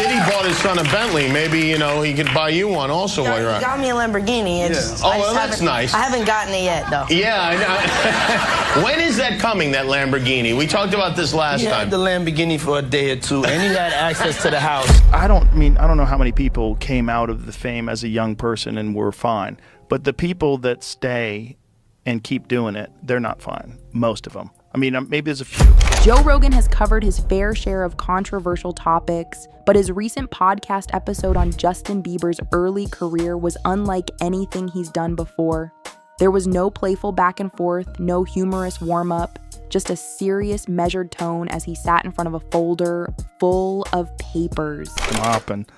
Diddy bought his son a Bentley. Maybe, you know, he could buy you one also while you're out. He got me a Lamborghini. Oh, well, that's nice. I haven't gotten it yet, though. Yeah, I know. When is that coming, that Lamborghini? We talked about this last time. He had the Lamborghini for a day or two, and he had access to the house. I don't know how many people came out of the fame as a young person and were fine. But the people that stay and keep doing it, they're not fine. Most of them. I mean, maybe there's a few. Joe Rogan has covered his fair share of controversial topics, but his recent podcast episode on Justin Bieber's early career was unlike anything he's done before. There was no playful back and forth, no humorous warm-up, just a serious, measured tone as he sat in front of a folder full of papers. Up, and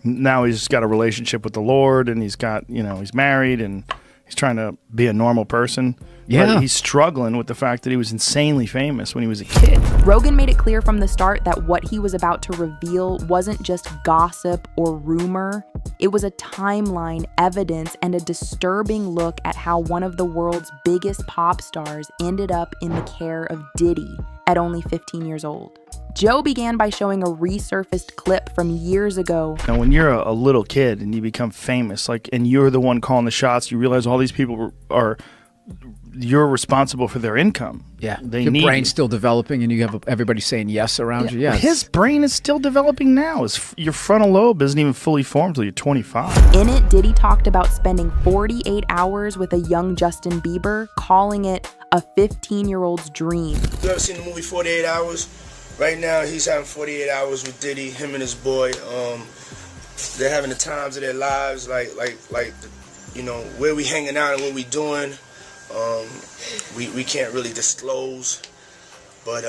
now he's got a relationship with the Lord, and he's got, he's married, and he's trying to be a normal person. Yeah. But he's struggling with the fact that he was insanely famous when he was a kid. Rogan made it clear from the start that what he was about to reveal wasn't just gossip or rumor. It was a timeline, evidence, and a disturbing look at how one of the world's biggest pop stars ended up in the care of Diddy at only 15 years old. Joe began by showing a resurfaced clip from years ago. Now, when you're a little kid and you become famous, and you're the one calling the shots, you realize all these people you're responsible for their income. Yeah, your brain's still developing, and you have everybody saying yes around you. Yes. His brain is still developing now. Your frontal lobe isn't even fully formed until you're 25. In it, Diddy talked about spending 48 hours with a young Justin Bieber, calling it a 15-year-old's dream. You ever seen the movie 48 Hours? Right now, he's having 48 hours with Diddy, him and his boy. They're having the times of their lives, like where we hanging out and what we doing. We can't really disclose, but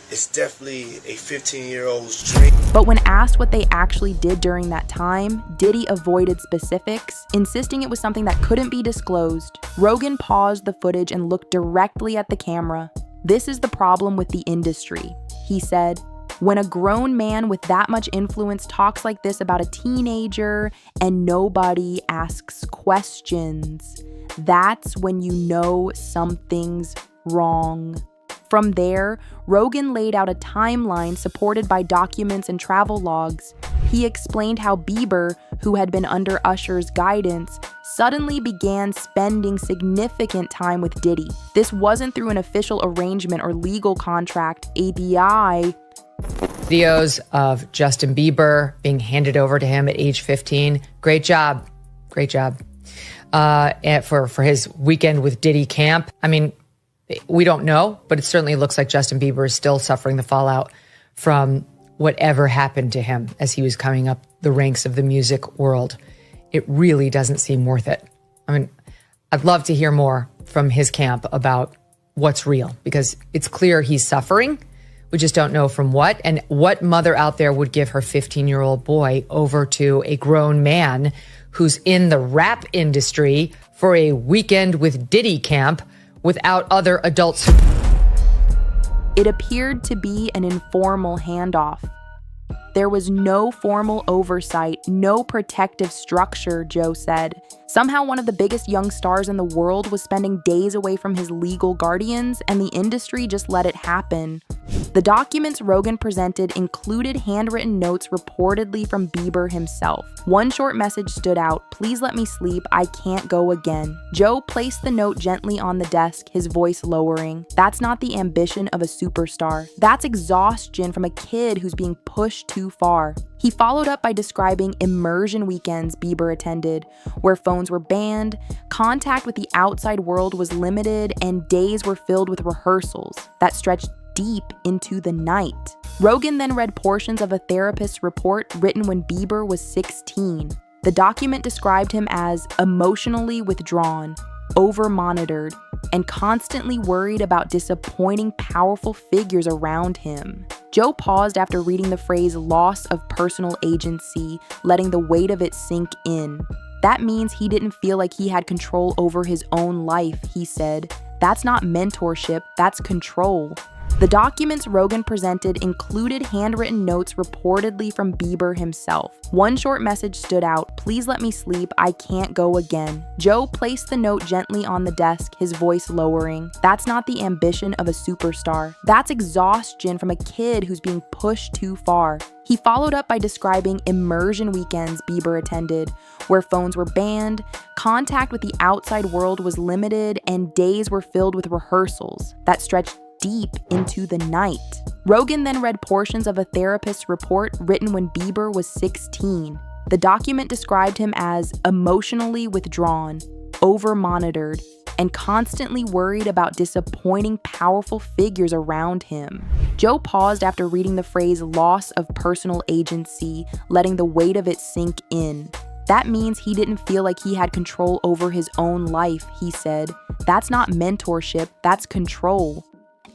it's definitely a 15-year-old's dream. But when asked what they actually did during that time, Diddy avoided specifics, insisting it was something that couldn't be disclosed. Rogan paused the footage and looked directly at the camera. "This is the problem with the industry," he said. "When a grown man with that much influence talks like this about a teenager and nobody asks questions, that's when you know something's wrong." From there, Rogan laid out a timeline supported by documents and travel logs. He explained how Bieber, who had been under Usher's guidance, suddenly began spending significant time with Diddy. This wasn't through an official arrangement or legal contract. ABI Videos of Justin Bieber being handed over to him at age 15. Great job. Great job. And for his weekend with Diddy camp. I mean, we don't know, but it certainly looks like Justin Bieber is still suffering the fallout from whatever happened to him as he was coming up the ranks of the music world. It really doesn't seem worth it. I mean, I'd love to hear more from his camp about what's real, because it's clear he's suffering. We just don't know from what. And what mother out there would give her 15-year-old boy over to a grown man who's in the rap industry for a weekend with Diddy camp without other adults? It appeared to be an informal handoff. There was no formal oversight, no protective structure, Joe said. Somehow one of the biggest young stars in the world was spending days away from his legal guardians, and the industry just let it happen. The documents Rogan presented included handwritten notes reportedly from Bieber himself. One short message stood out: "Please let me sleep, I can't go again." Joe placed the note gently on the desk, his voice lowering. That's not the ambition of a superstar. That's exhaustion from a kid who's being pushed too far. He followed up by describing immersion weekends Bieber attended, where phones were banned, contact with the outside world was limited, and days were filled with rehearsals that stretched deep into the night. Rogan then read portions of a therapist's report written when Bieber was 16. The document described him as emotionally withdrawn, over-monitored, and constantly worried about disappointing powerful figures around him. Joe paused after reading the phrase "loss of personal agency," letting the weight of it sink in. That means he didn't feel like he had control over his own life, he said. That's not mentorship, that's control. The documents Rogan presented included handwritten notes reportedly from Bieber himself. One short message stood out: "Please let me sleep, I can't go again." Joe placed the note gently on the desk, his voice lowering. That's not the ambition of a superstar. That's exhaustion from a kid who's being pushed too far. He followed up by describing immersion weekends Bieber attended, where phones were banned, contact with the outside world was limited, and days were filled with rehearsals that stretched deep into the night. Rogan then read portions of a therapist's report written when Bieber was 16. The document described him as emotionally withdrawn, over-monitored, and constantly worried about disappointing powerful figures around him. Joe paused after reading the phrase "loss of personal agency," letting the weight of it sink in. That means he didn't feel like he had control over his own life, he said. That's not mentorship, that's control.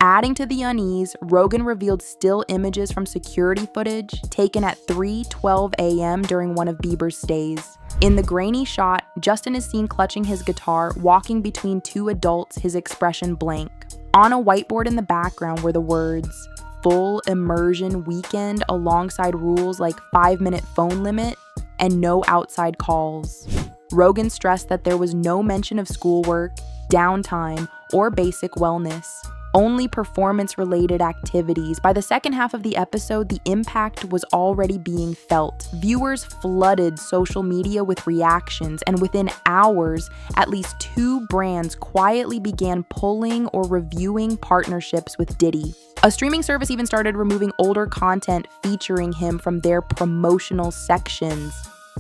Adding to the unease, Rogan revealed still images from security footage taken at 3:12 a.m. during one of Bieber's stays. In the grainy shot, Justin is seen clutching his guitar, walking between two adults, his expression blank. On a whiteboard in the background were the words, "full immersion weekend," alongside rules like 5-minute phone limit and no outside calls. Rogan stressed that there was no mention of schoolwork, downtime, or basic wellness. Only performance-related activities. By the second half of the episode, the impact was already being felt. Viewers flooded social media with reactions, and within hours, at least 2 brands quietly began pulling or reviewing partnerships with Diddy. A streaming service even started removing older content featuring him from their promotional sections.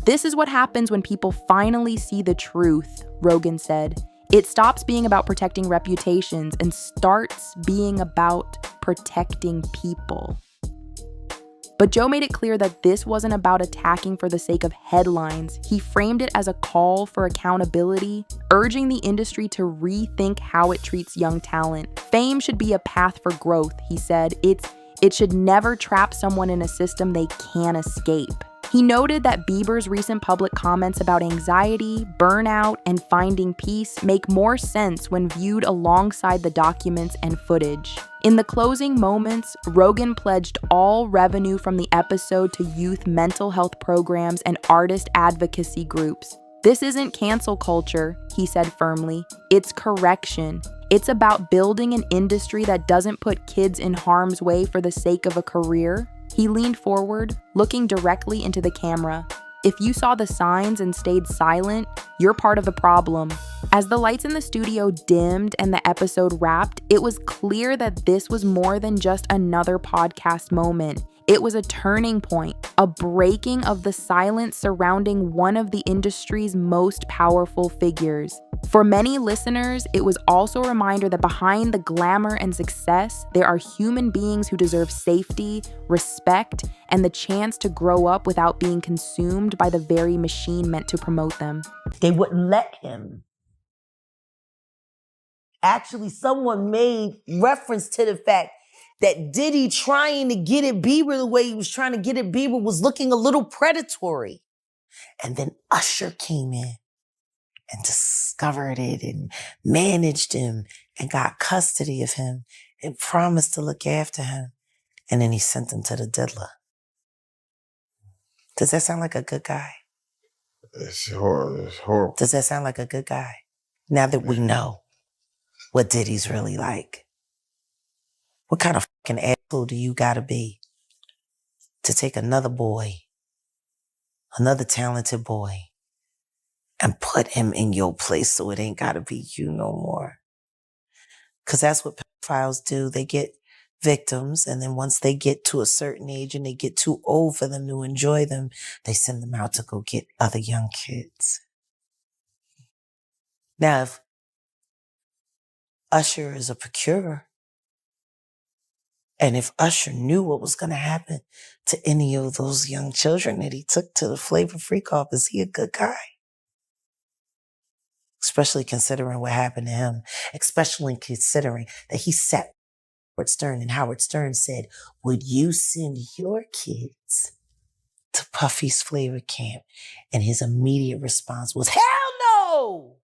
"This is what happens when people finally see the truth," Rogan said. "It stops being about protecting reputations and starts being about protecting people." But Joe made it clear that this wasn't about attacking for the sake of headlines. He framed it as a call for accountability, urging the industry to rethink how it treats young talent. Fame should be a path for growth, he said. It should never trap someone in a system they can't escape. He noted that Bieber's recent public comments about anxiety, burnout, and finding peace make more sense when viewed alongside the documents and footage. In the closing moments, Rogan pledged all revenue from the episode to youth mental health programs and artist advocacy groups. "This isn't cancel culture," he said firmly. "It's correction. It's about building an industry that doesn't put kids in harm's way for the sake of a career." He leaned forward, looking directly into the camera. "If you saw the signs and stayed silent, you're part of the problem." As the lights in the studio dimmed and the episode wrapped, it was clear that this was more than just another podcast moment. It was a turning point, a breaking of the silence surrounding one of the industry's most powerful figures. For many listeners, it was also a reminder that behind the glamour and success, there are human beings who deserve safety, respect, and the chance to grow up without being consumed by the very machine meant to promote them. They wouldn't let him. Actually, someone made reference to the fact that Diddy trying to get at Bieber the way he was trying to get at Bieber was looking a little predatory. And then Usher came in and discovered it and managed him and got custody of him and promised to look after him. And then he sent him to the diddler. Does that sound like a good guy? It's horrible. It's horrible. Does that sound like a good guy? Now that we know what Diddy's really like. What kind of fucking asshole do you gotta be to take another boy, another talented boy, and put him in your place so it ain't gotta be you no more? Because that's what pedophiles do. They get victims, and then once they get to a certain age and they get too old for them to enjoy them, they send them out to go get other young kids. Now, if Usher is a procurer, and if Usher knew what was going to happen to any of those young children that he took to the Flavor Freak off, is he a good guy? Especially considering what happened to him, especially considering that he sat Howard Stern, and Howard Stern said, "Would you send your kids to Puffy's Flavor Camp?" And his immediate response was, "Hell no!"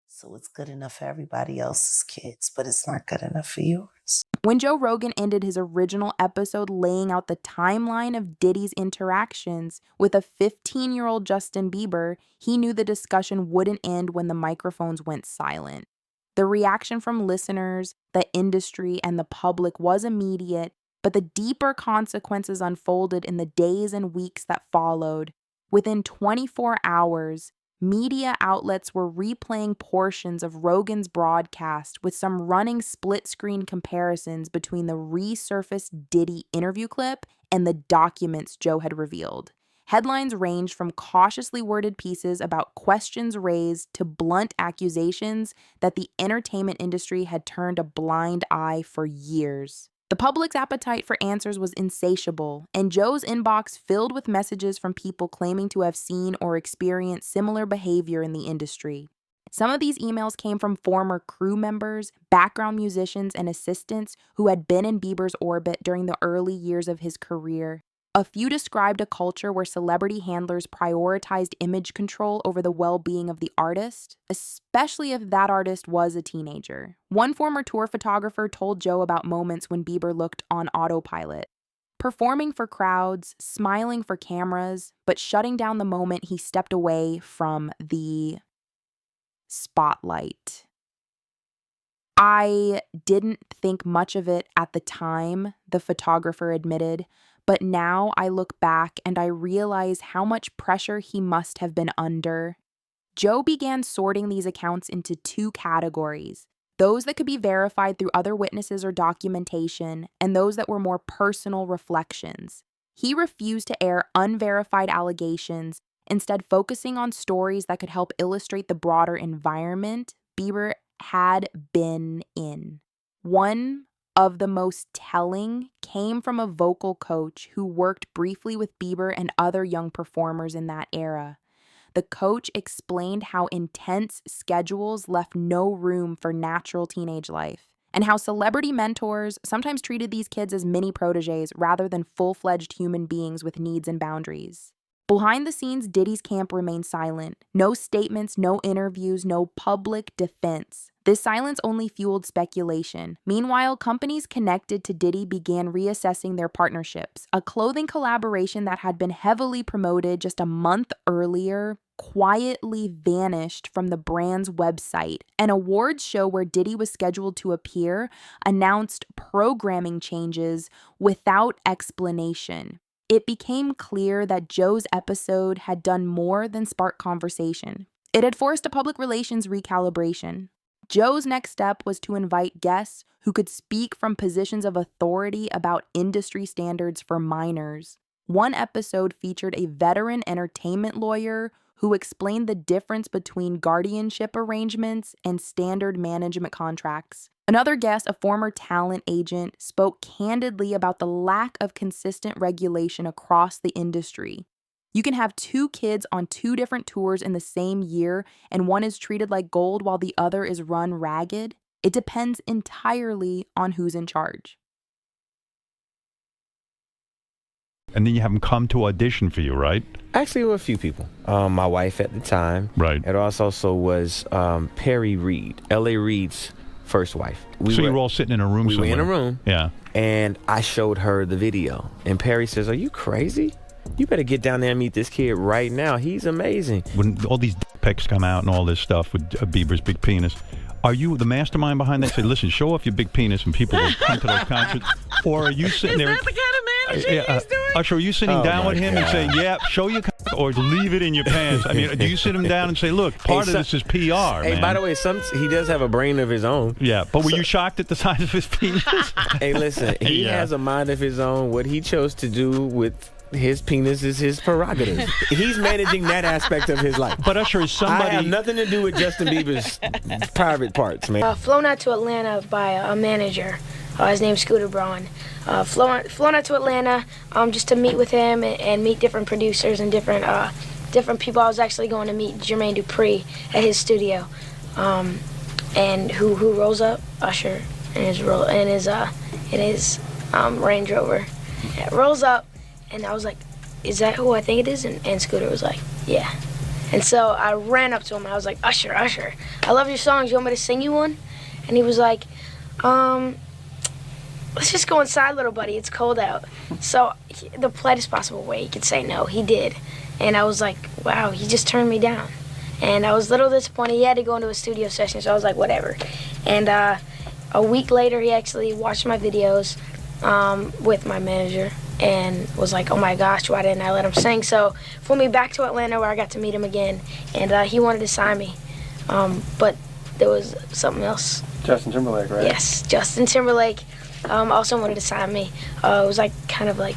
So it's good enough for everybody else's kids, but it's not good enough for yours. When Joe Rogan ended his original episode laying out the timeline of Diddy's interactions with a 15-year-old Justin Bieber, he knew the discussion wouldn't end when the microphones went silent. The reaction from listeners, the industry, and the public was immediate, but the deeper consequences unfolded in the days and weeks that followed. Within 24 hours, media outlets were replaying portions of Rogan's broadcast with some running split-screen comparisons between the resurfaced Diddy interview clip and the documents Joe had revealed. Headlines ranged from cautiously worded pieces about questions raised to blunt accusations that the entertainment industry had turned a blind eye for years. The public's appetite for answers was insatiable, and Joe's inbox filled with messages from people claiming to have seen or experienced similar behavior in the industry. Some of these emails came from former crew members, background musicians, and assistants who had been in Bieber's orbit during the early years of his career. A few described a culture where celebrity handlers prioritized image control over the well-being of the artist, especially if that artist was a teenager. One former tour photographer told Joe about moments when Bieber looked on autopilot, performing for crowds, smiling for cameras, but shutting down the moment he stepped away from the spotlight. I didn't think much of it at the time, the photographer admitted, but now I look back and I realize how much pressure he must have been under. Joe began sorting these accounts into two categories: those that could be verified through other witnesses or documentation, and those that were more personal reflections. He refused to air unverified allegations, instead focusing on stories that could help illustrate the broader environment Bieber had been in. One of the most telling came from a vocal coach who worked briefly with Bieber and other young performers in that era. The coach explained how intense schedules left no room for natural teenage life, and how celebrity mentors sometimes treated these kids as mini proteges rather than full-fledged human beings with needs and boundaries. Behind the scenes, Diddy's camp remained silent. No statements, no interviews, no public defense. This silence only fueled speculation. Meanwhile, companies connected to Diddy began reassessing their partnerships. A clothing collaboration that had been heavily promoted just a month earlier quietly vanished from the brand's website. An awards show where Diddy was scheduled to appear announced programming changes without explanation. It became clear that Joe's episode had done more than spark conversation. It had forced a public relations recalibration. Joe's next step was to invite guests who could speak from positions of authority about industry standards for minors. One episode featured a veteran entertainment lawyer who explained the difference between guardianship arrangements and standard management contracts. Another guest, a former talent agent, spoke candidly about the lack of consistent regulation across the industry. You can have two kids on two different tours in the same year, and one is treated like gold while the other is run ragged. It depends entirely on who's in charge. And then you have them come to audition for you, right? Actually, a few people. My wife at the time. Right. It also was Perry Reed, L.A. Reid's first wife. You were all sitting in a room somewhere. We were in a room. Yeah. And I showed her the video. And Perry says, "Are you crazy? You better get down there and meet this kid right now. He's amazing." When all these dick pics come out and all this stuff with Bieber's big penis, are you the mastermind behind that? Say, listen, show off your big penis and people will come to those concerts. Or are you sitting there? Is that the kind of managing he's doing? Usher, are you sitting down with him and saying, yeah, show your or leave it in your pants? I mean, do you sit him down and say, look, part of this is PR, man. By the way, he does have a brain of his own. Yeah, but were you shocked at the size of his penis? Hey, listen, he has a mind of his own. What he chose to do with his penis is his prerogative. He's managing that aspect of his life. But Usher, is somebody... I have nothing to do with Justin Bieber's private parts, man. Flown out to Atlanta by a manager. His name's Scooter Braun. Flown out to Atlanta just to meet with him and meet different producers and different people. I was actually going to meet Jermaine Dupri at his studio. And who rolls up? Usher in his Range Rover. Yeah, rolls up. And I was like, "Is that who I think it is?" And Scooter was like, "Yeah." And so I ran up to him and I was like, Usher, I love your songs. You want me to sing you one?" And he was like, let's just go inside, little buddy. It's cold out. So the politest possible way he could say no, he did. And I was like, wow, he just turned me down. And I was a little disappointed. He had to go into a studio session, so I was like, whatever. And a week later, he actually watched my videos with my manager and was like, oh my gosh, why didn't I let him sing? So flew me back to Atlanta where I got to meet him again. And he wanted to sign me. But there was something else. Justin Timberlake, right? Yes, Justin Timberlake also wanted to sign me. It was like kind of like,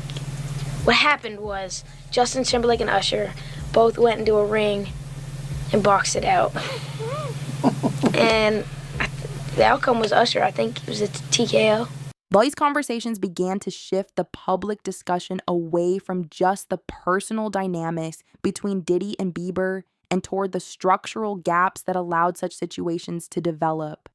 what happened was Justin Timberlake and Usher both went into a ring and boxed it out. And the outcome was Usher. I think it was a TKO. These conversations began to shift the public discussion away from just the personal dynamics between Diddy and Bieber and toward the structural gaps that allowed such situations to develop.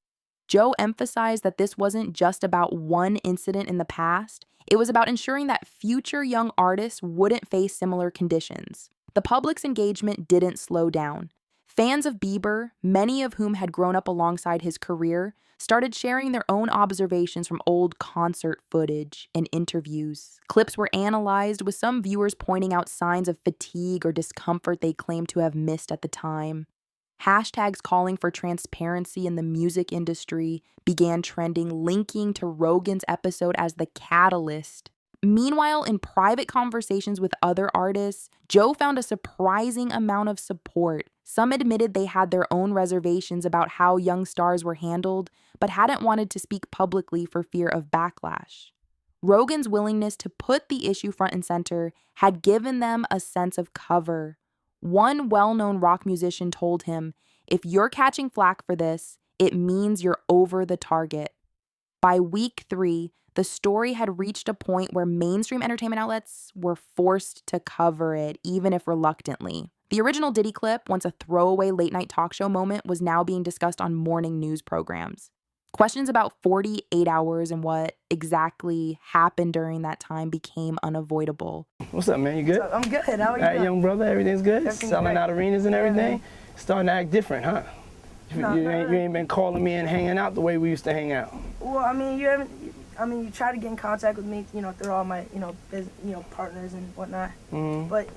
Joe emphasized that this wasn't just about one incident in the past. It was about ensuring that future young artists wouldn't face similar conditions. The public's engagement didn't slow down. Fans of Bieber, many of whom had grown up alongside his career, started sharing their own observations from old concert footage and interviews. Clips were analyzed, with some viewers pointing out signs of fatigue or discomfort they claimed to have missed at the time. Hashtags calling for transparency in the music industry began trending, linking to Rogan's episode as the catalyst. Meanwhile, in private conversations with other artists, Joe found a surprising amount of support. Some admitted they had their own reservations about how young stars were handled, but hadn't wanted to speak publicly for fear of backlash. Rogan's willingness to put the issue front and center had given them a sense of cover. One well-known rock musician told him, "If you're catching flack for this, it means you're over the target." By week 3, the story had reached a point where mainstream entertainment outlets were forced to cover it, even if reluctantly. The original Diddy clip, once a throwaway late-night talk show moment, was now being discussed on morning news programs. Questions about 48 hours and what exactly happened during that time became unavoidable. What's up, man? You good? I'm good. How are you? All right, young brother, everything's good? Everything's Selling great. out arenas and everything? Yeah. Starting to act different, huh? No, you ain't been calling me and hanging out the way we used to hang out. Well, I mean, you try to get in contact with me, through all my, partners and whatnot. Mm-hmm. But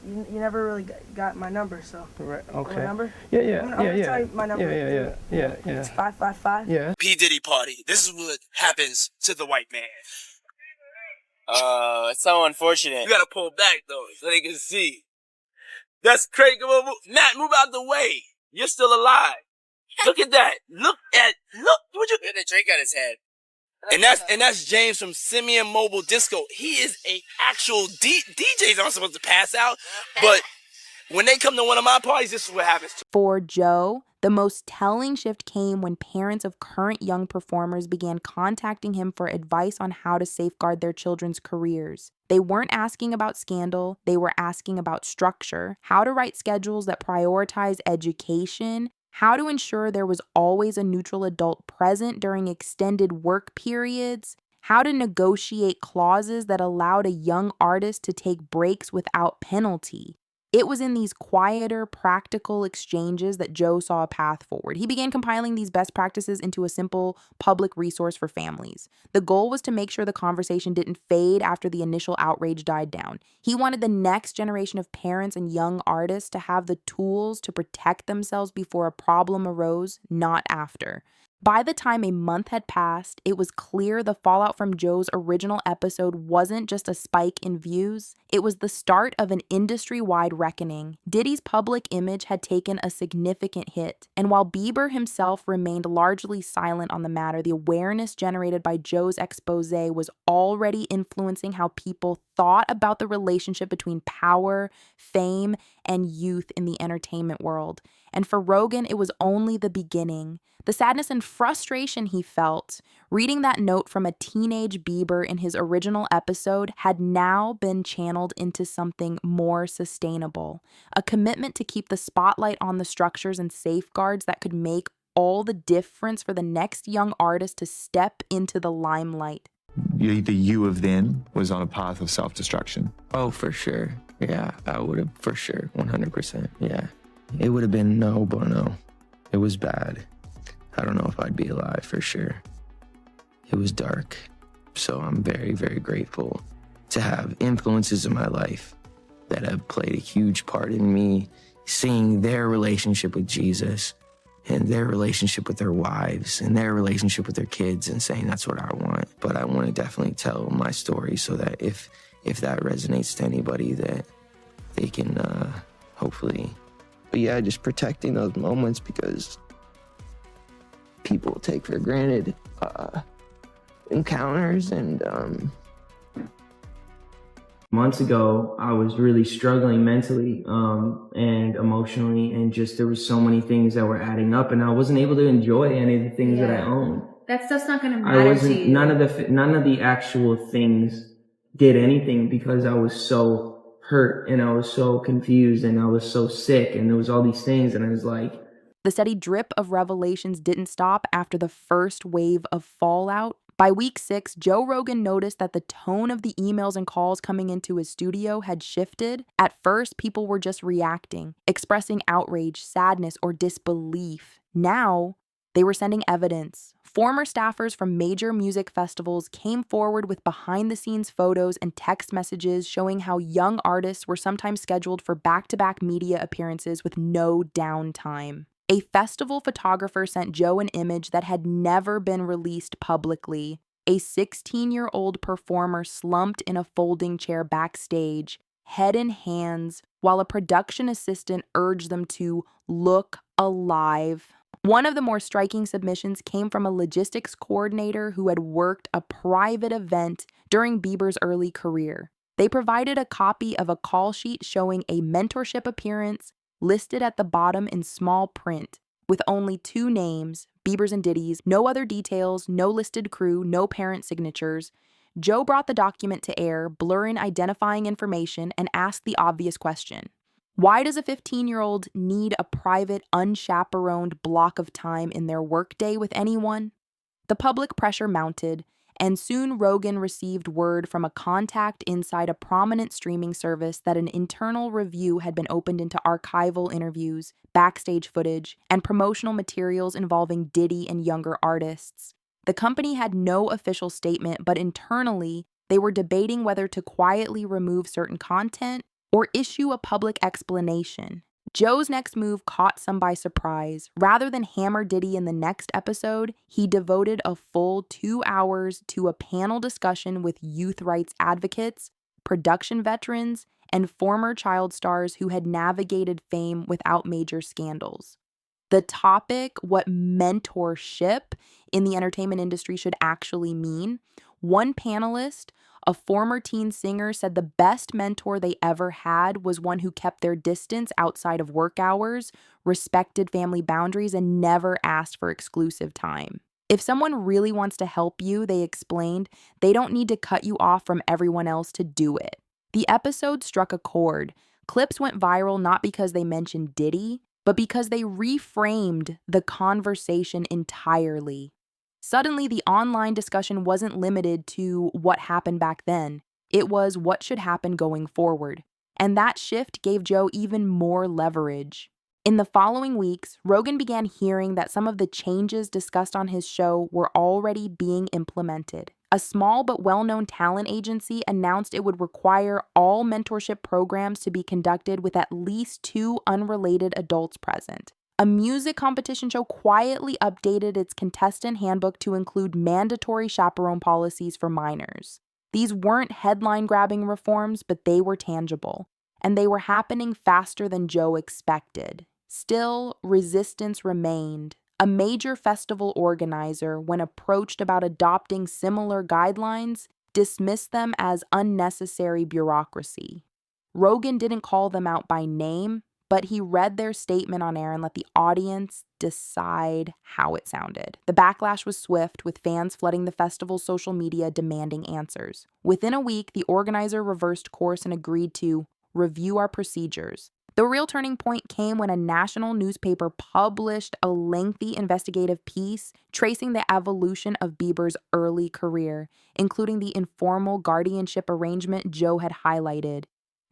you never really got my number, so. Right, okay. My number? Yeah. I'm gonna tell you my number. Yeah. It's 555. Yeah. P. Diddy party. This is what happens to the white man. It's so unfortunate. You gotta pull back though, so they can see. That's crazy. Matt, move out the way. You're still alive. Look at that. Look. Would you? He had a drink on his head. And that's James from Simeon Mobile Disco. He is a actual DJs aren't supposed to pass out, but when they come to one of my parties, this is what happens. For Joe, the most telling shift came when parents of current young performers began contacting him for advice on how to safeguard their children's careers. They weren't asking about scandal, they were asking about structure, how to write schedules that prioritize education, how to ensure there was always a neutral adult present during extended work periods, how to negotiate clauses that allowed a young artist to take breaks without penalty. It was in these quieter, practical exchanges that Joe saw a path forward. He began compiling these best practices into a simple public resource for families. The goal was to make sure the conversation didn't fade after the initial outrage died down. He wanted the next generation of parents and young artists to have the tools to protect themselves before a problem arose, not after. By the time a month had passed, it was clear the fallout from Joe's original episode wasn't just a spike in views, it was the start of an industry-wide reckoning. Diddy's public image had taken a significant hit, and while Bieber himself remained largely silent on the matter, the awareness generated by Joe's expose was already influencing how people thought about the relationship between power, fame, and youth in the entertainment world. And for Rogan, it was only the beginning. The sadness and frustration he felt reading that note from a teenage Bieber in his original episode had now been channeled into something more sustainable, a commitment to keep the spotlight on the structures and safeguards that could make all the difference for the next young artist to step into the limelight. The you of then was on a path of self-destruction. Oh, for sure. Yeah, I would have, for sure, 100%. Yeah. It would have been no bueno. It was bad. I don't know if I'd be alive for sure. It was dark. So I'm very, very grateful to have influences in my life that have played a huge part in me seeing their relationship with Jesus and their relationship with their wives and their relationship with their kids and saying that's what I want. But I want to definitely tell my story so that if that resonates to anybody, that they can hopefully. But yeah, just protecting those moments, because people take for granted encounters. And months ago, I was really struggling mentally and emotionally, and just there was so many things that were adding up, and I wasn't able to enjoy any of the things that I owned. That stuff's not gonna matter to you. None of the actual things did anything, because I was so hurt and I was so confused and I was so sick, and there was all these things, and I was like. The steady drip of revelations didn't stop after the first wave of fallout. By week 6, Joe Rogan noticed that the tone of the emails and calls coming into his studio had shifted. At first, people were just reacting, expressing outrage, sadness, or disbelief. Now, they were sending evidence. Former staffers from major music festivals came forward with behind-the-scenes photos and text messages showing how young artists were sometimes scheduled for back-to-back media appearances with no downtime. A festival photographer sent Joe an image that had never been released publicly. A 16-year-old performer slumped in a folding chair backstage, head in hands, while a production assistant urged them to look alive. One of the more striking submissions came from a logistics coordinator who had worked a private event during Bieber's early career. They provided a copy of a call sheet showing a mentorship appearance listed at the bottom in small print, with only 2 names, Bieber's and Diddy's, no other details, no listed crew, no parent signatures. Joe brought the document to air, blurring identifying information, and asked the obvious question. Why does a 15-year-old need a private, unchaperoned block of time in their workday with anyone? The public pressure mounted, and soon Rogan received word from a contact inside a prominent streaming service that an internal review had been opened into archival interviews, backstage footage, and promotional materials involving Diddy and younger artists. The company had no official statement, but internally, they were debating whether to quietly remove certain content or issue a public explanation. Joe's next move caught some by surprise. Rather than hammer Diddy in the next episode, he devoted a full 2 hours to a panel discussion with youth rights advocates, production veterans, and former child stars who had navigated fame without major scandals. The topic, what mentorship in the entertainment industry should actually mean. One panelist, a former teen singer, said the best mentor they ever had was one who kept their distance outside of work hours, respected family boundaries, and never asked for exclusive time. If someone really wants to help you, they explained, they don't need to cut you off from everyone else to do it. The episode struck a chord. Clips went viral not because they mentioned Diddy, but because they reframed the conversation entirely. Suddenly, the online discussion wasn't limited to what happened back then. It was what should happen going forward. And that shift gave Joe even more leverage. In the following weeks, Rogan began hearing that some of the changes discussed on his show were already being implemented. A small but well-known talent agency announced it would require all mentorship programs to be conducted with at least 2 unrelated adults present. A music competition show quietly updated its contestant handbook to include mandatory chaperone policies for minors. These weren't headline-grabbing reforms, but they were tangible, and they were happening faster than Joe expected. Still, resistance remained. A major festival organizer, when approached about adopting similar guidelines, dismissed them as unnecessary bureaucracy. Rogan didn't call them out by name, but he read their statement on air and let the audience decide how it sounded. The backlash was swift, with fans flooding the festival's social media demanding answers. Within a week, the organizer reversed course and agreed to review our procedures. The real turning point came when a national newspaper published a lengthy investigative piece tracing the evolution of Bieber's early career, including the informal guardianship arrangement Joe had highlighted.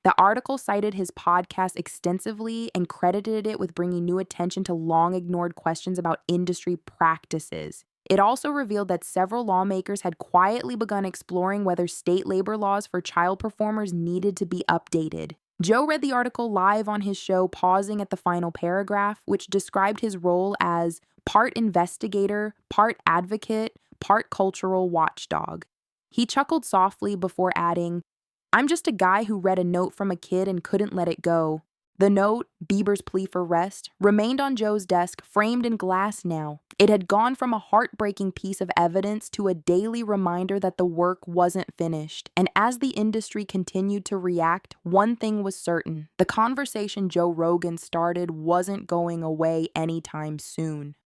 The article cited his podcast extensively and credited it with bringing new attention to long-ignored questions about industry practices. It also revealed that several lawmakers had quietly begun exploring whether state labor laws for child performers needed to be updated. Joe read the article live on his show, pausing at the final paragraph, which described his role as part investigator, part advocate, part cultural watchdog. He chuckled softly before adding, "I'm just a guy who read a note from a kid and couldn't let it go." The note, Bieber's plea for rest, remained on Joe's desk, framed in glass now. It had gone from a heartbreaking piece of evidence to a daily reminder that the work wasn't finished. And as the industry continued to react, one thing was certain. The conversation Joe Rogan started wasn't going away anytime soon.